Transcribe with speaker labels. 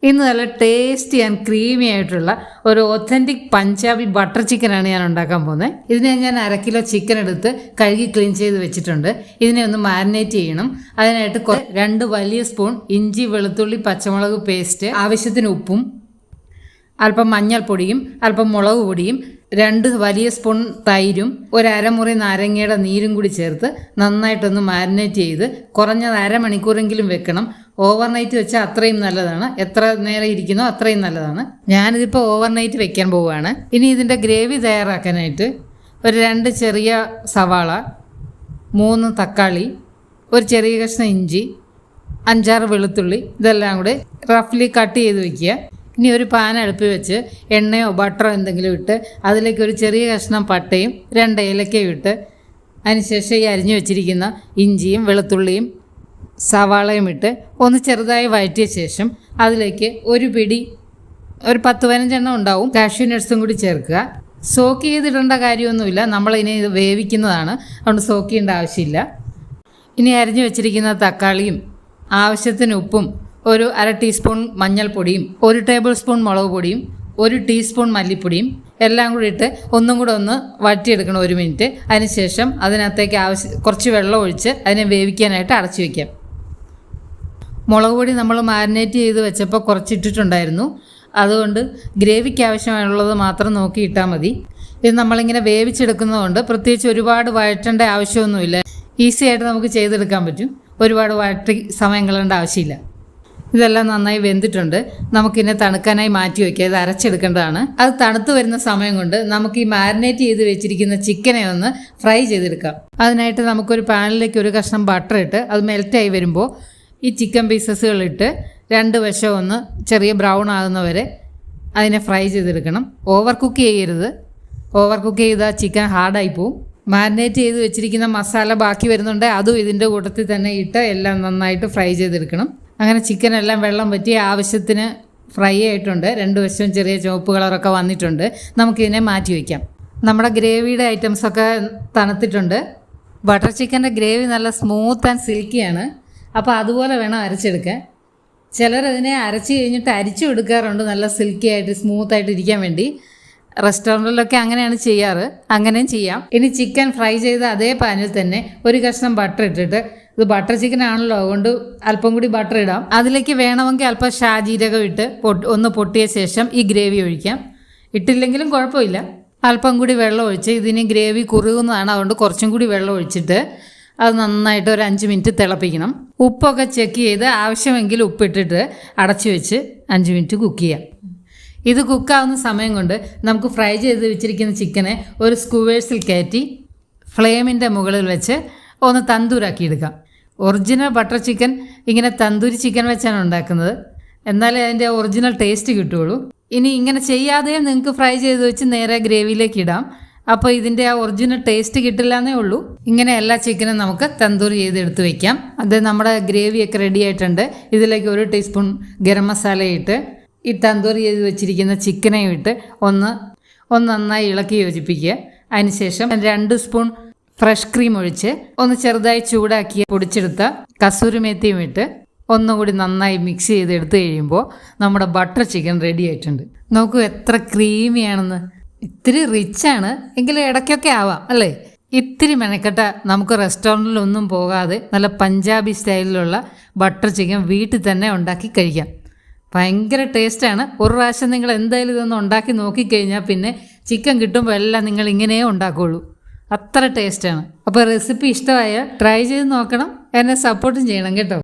Speaker 1: ഇന്ന് നല്ല tasty and creamy ആയിട്ടുള്ള ഒരു ഒത്തൻറ്റിക് പഞ്ചാബി ബട്ടർ ചിക്കനാണ് ഞാൻ ഉണ്ടാക്കാൻ പോകുന്നത്. ഇതിനെ ഞാൻ 1/2 കിലോ ചിക്കൻ എടുത്ത് കഴുകി ക്ലീൻ ചെയ്ത് വെച്ചിട്ടുണ്ട്. ഇതിനെ ഒന്ന് മാരിനേറ്റ് ചെയ്യണം. അതിനായിട്ട് 2 വലിയ സ്പൂൺ ഇഞ്ചി വെളുത്തുള്ളി പച്ചമുളക് പേസ്റ്റ്, ആവശ്യത്തിന് ഉപ്പും അല്പം മഞ്ഞൾപ്പൊടിയും അല്പം മുളക് പൊടിയും 2 വലിയ സ്പൂൺ തൈരും 1/2 മുറി നാരങ്ങയുടെ നീരും കൂടി ചേർത്ത് നന്നായിട്ടൊന്ന് മാരിനേറ്റ് ചെയ്ത് കുറഞ്ഞത് 1/2 മണിക്കൂറെങ്കിലും വെക്കണം. ഓവർനൈറ്റ് വെച്ചാൽ അത്രയും നല്ലതാണ്. എത്ര നേരം ഇരിക്കുന്നോ അത്രയും നല്ലതാണ്. ഞാനിതിപ്പോൾ ഓവർനൈറ്റ് വെക്കാൻ പോവുകയാണ്. ഇനി ഇതിൻ്റെ ഗ്രേവി തയ്യാറാക്കാനായിട്ട് ഒരു 2 ചെറിയ സവാള, 3 തക്കാളി, ഒരു ചെറിയ കഷ്ണം ഇഞ്ചി, 5-6 വെളുത്തുള്ളി ഇതെല്ലാം കൂടി റഫ്ലി കട്ട് ചെയ്ത് വയ്ക്കുക. ഇനി ഒരു പാൻ അടുപ്പിൽ വെച്ച് എണ്ണയോ ബട്ടറോ എന്തെങ്കിലും ഇട്ട് അതിലേക്ക് ഒരു ചെറിയ കഷ്ണം പട്ടയും 2 ഏലക്കയും ഇട്ട് അതിനുശേഷം ഈ അരിഞ്ഞു വെച്ചിരിക്കുന്ന ഇഞ്ചിയും വെളുത്തുള്ളിയും സവാളയും ഇട്ട് ഒന്ന് ചെറുതായി വഴറ്റിയ ശേഷം അതിലേക്ക് ഒരു 10-15 എണ്ണം ഉണ്ടാവും കാഷ്യൂ നട്ട്സും കൂടി ചേർക്കുക. സോക്ക് ചെയ്തിടേണ്ട കാര്യമൊന്നുമില്ല, നമ്മളിനി ഇത് വേവിക്കുന്നതാണ്, അതുകൊണ്ട് സോക്ക് ചെയ്യേണ്ട ആവശ്യമില്ല. ഇനി അരിഞ്ഞു വെച്ചിരിക്കുന്ന തക്കാളിയും ആവശ്യത്തിന് ഉപ്പും ഒരു 1/2 ടീസ്പൂൺ മഞ്ഞൾപ്പൊടിയും 1 ടേബിൾ സ്പൂൺ മുളക് പൊടിയും 1 ടീസ്പൂൺ മല്ലിപ്പൊടിയും എല്ലാം കൂടി ഇട്ട് ഒന്നും കൂടെ ഒന്ന് വഴറ്റിയെടുക്കണം 1 മിനിറ്റ്. അതിനുശേഷം അതിനകത്തേക്ക് കുറച്ച് വെള്ളം ഒഴിച്ച് അതിനെ വേവിക്കാനായിട്ട് അടച്ചു വയ്ക്കാം. മുളക് പൊടി നമ്മൾ മാരിനേറ്റ് ചെയ്ത് വെച്ചപ്പോൾ കുറച്ചിട്ടിട്ടുണ്ടായിരുന്നു, അതുകൊണ്ട് ഗ്രേവിക്ക് ആവശ്യമായുള്ളത് മാത്രം നോക്കി ഇട്ടാൽ മതി. ഇത് നമ്മളിങ്ങനെ വേവിച്ചെടുക്കുന്നതുകൊണ്ട് പ്രത്യേകിച്ച് ഒരുപാട് വഴറ്റേണ്ട ആവശ്യമൊന്നുമില്ല, ഈസി ആയിട്ട് നമുക്ക് ചെയ്തെടുക്കാൻ പറ്റും. ഒരുപാട് വഴറ്റി സമയം കളയേണ്ട ആവശ്യമില്ല. ഇതെല്ലാം നന്നായി വെന്തിട്ടുണ്ട്. നമുക്കിതിനെ തണുക്കാനായി മാറ്റി വയ്ക്കുക. ഇത് അരച്ചെടുക്കേണ്ടതാണ്. അത് തണുത്ത് വരുന്ന സമയം കൊണ്ട് നമുക്ക് ഈ മാരിനേറ്റ് ചെയ്ത് വെച്ചിരിക്കുന്ന ചിക്കനെ ഒന്ന് ഫ്രൈ ചെയ്തെടുക്കാം. അതിനായിട്ട് നമുക്കൊരു പാനിലേക്ക് ഒരു കഷ്ണം ബട്ടർ ഇട്ട് അത് മെൽറ്റായി വരുമ്പോൾ ഈ ചിക്കൻ പീസസുകളിട്ട് 2 വശം ഒന്ന് ചെറിയ ബ്രൗൺ ആകുന്നവരെ അതിനെ ഫ്രൈ ചെയ്തെടുക്കണം. ഓവർ കുക്ക് ചെയ്യരുത്. ഓവർ കുക്ക് ചെയ്താൽ ചിക്കൻ ഹാർഡായി പോവും. മാരിനേറ്റ് ചെയ്ത് വെച്ചിരിക്കുന്ന മസാല ബാക്കി വരുന്നുണ്ട്, അതും ഇതിൻ്റെ കൂട്ടത്തിൽ തന്നെ ഇട്ട് എല്ലാം നന്നായിട്ട് ഫ്രൈ ചെയ്തെടുക്കണം. അങ്ങനെ ചിക്കൻ എല്ലാം വെള്ളം പറ്റി ആവശ്യത്തിന് ഫ്രൈ ആയിട്ടുണ്ട്. 2 വശവും ചെറിയ ചുവപ്പ് കളറൊക്കെ വന്നിട്ടുണ്ട്. നമുക്കിതിനെ മാറ്റി വയ്ക്കാം. നമ്മുടെ ഗ്രേവിയുടെ ഐറ്റംസൊക്കെ തണുത്തിട്ടുണ്ട്. ബട്ടർ ചിക്കൻ്റെ ഗ്രേവി നല്ല സ്മൂത്ത് ആൻഡ് സിൽക്കിയാണ്. അപ്പോൾ അതുപോലെ വേണം അരച്ചെടുക്കാൻ. ചിലരതിനെ അരച്ച് കഴിഞ്ഞിട്ട് അരിച്ചു എടുക്കാറുണ്ട്, നല്ല സിൽക്കി ആയിട്ട് സ്മൂത്തായിട്ട് ഇരിക്കാൻ വേണ്ടി. റെസ്റ്റോറൻറ്റിലൊക്കെ അങ്ങനെയാണ് ചെയ്യാറ്, അങ്ങനെയും ചെയ്യാം. ഇനി ചിക്കൻ ഫ്രൈ ചെയ്ത അതേ പാനിൽ തന്നെ ഒരു കഷ്ണം ബട്ടർ ഇട്ടിട്ട്, ഇത് ബട്ടർ ചിക്കൻ ആണല്ലോ അതുകൊണ്ട് അല്പം കൂടി ബട്ടർ ഇടാം. അതിലേക്ക് വേണമെങ്കിൽ അല്പം ഷാജീരകം ഇട്ട് ഒന്ന് പൊട്ടിയ ശേഷം ഈ ഗ്രേവി ഒഴിക്കാം. ഇട്ടില്ലെങ്കിലും കുഴപ്പമില്ല. അല്പം കൂടി വെള്ളം ഒഴിച്ച് ഇതിന് ഗ്രേവി കുറുകുന്നതാണ്, അതുകൊണ്ട് കുറച്ചും കൂടി വെള്ളം ഒഴിച്ചിട്ട് അത് നന്നായിട്ട് ഒരു 5 മിനിറ്റ് തിളപ്പിക്കണം. ഉപ്പൊക്കെ ചെക്ക് ചെയ്ത് ആവശ്യമെങ്കിൽ ഉപ്പിട്ടിട്ട് അടച്ചു വെച്ച് 5 മിനിറ്റ് കുക്ക് ചെയ്യാം. ഇത് കുക്കാവുന്ന സമയം കൊണ്ട് നമുക്ക് ഫ്രൈ ചെയ്ത് വെച്ചിരിക്കുന്ന ചിക്കനെ ഒരു സ്ക്യൂവേഴ്സിൽ കയറ്റി ഫ്ലെയിമിൻ്റെ മുകളിൽ വെച്ച് ഒന്ന് തന്തൂരാക്കി എടുക്കാം. ഒറിജിനൽ ബട്ടർ ചിക്കൻ ഇങ്ങനെ തന്തൂരി ചിക്കൻ വെച്ചാണ് ഉണ്ടാക്കുന്നത്, എന്നാലേ അതിൻ്റെ ഒറിജിനൽ ടേസ്റ്റ് കിട്ടുകയുള്ളൂ. ഇനി ഇങ്ങനെ ചെയ്യാതെയും നിങ്ങൾക്ക് ഫ്രൈ ചെയ്ത് വെച്ച് നേരെ ഗ്രേവിയിലേക്ക് ഇടാം. അപ്പോൾ ഇതിൻ്റെ ആ ഒറിജിനൽ ടേസ്റ്റ് കിട്ടില്ല എന്നേ ഉള്ളൂ. ഇങ്ങനെ എല്ലാ ചിക്കനും നമുക്ക് തന്തൂരി ചെയ്ത് എടുത്ത് വയ്ക്കാം. അത് നമ്മുടെ ഗ്രേവിയൊക്കെ റെഡി ആയിട്ടുണ്ട്. ഇതിലേക്ക് 1 ടീസ്പൂൺ ഗരം മസാല ഇട്ട് ഈ തന്തൂരി ചെയ്ത് വെച്ചിരിക്കുന്ന ചിക്കനെയും ഇട്ട് ഒന്ന് നന്നായി ഇളക്കി യോജിപ്പിക്കുക. അതിനുശേഷം 2 സ്പൂൺ ഫ്രഷ് ക്രീം ഒഴിച്ച് ഒന്ന് ചെറുതായി ചൂടാക്കി പൊടിച്ചെടുത്ത കസൂരി മേത്തിയും ഇട്ട് ഒന്നുകൂടി നന്നായി മിക്സ് ചെയ്ത് എടുത്തു കഴിയുമ്പോൾ നമ്മുടെ ബട്ടർ ചിക്കൻ റെഡി ആയിട്ടുണ്ട്. നോക്കൂ എത്ര ക്രീമിയാണെന്ന്. ഇത്തിരി റിച്ചാണ് എങ്കിലും ഇടയ്ക്കൊക്കെ ആവാം അല്ലേ. ഇത്തിരി മെനക്കെട്ട നമുക്ക് റെസ്റ്റോറൻറ്റിലൊന്നും പോകാതെ നല്ല പഞ്ചാബി സ്റ്റൈലിലുള്ള ബട്ടർ ചിക്കൻ വീട്ടിൽ തന്നെ ഉണ്ടാക്കി കഴിക്കാം. ഭയങ്കര ടേസ്റ്റാണ്. ഒരു പ്രാവശ്യം നിങ്ങൾ എന്തായാലും ഇതൊന്ന് ഉണ്ടാക്കി നോക്കിക്കഴിഞ്ഞാൽ പിന്നെ ചിക്കൻ കിട്ടുമ്പോൾ എല്ലാം നിങ്ങൾ ഇങ്ങനെയേ ഉണ്ടാക്കുകയുള്ളൂ. അത്ര ടേസ്റ്റാണ്. അപ്പോൾ റെസിപ്പി ഇഷ്ടമായ ട്രൈ ചെയ്ത് നോക്കണം, എന്നെ സപ്പോർട്ടും ചെയ്യണം കേട്ടോ.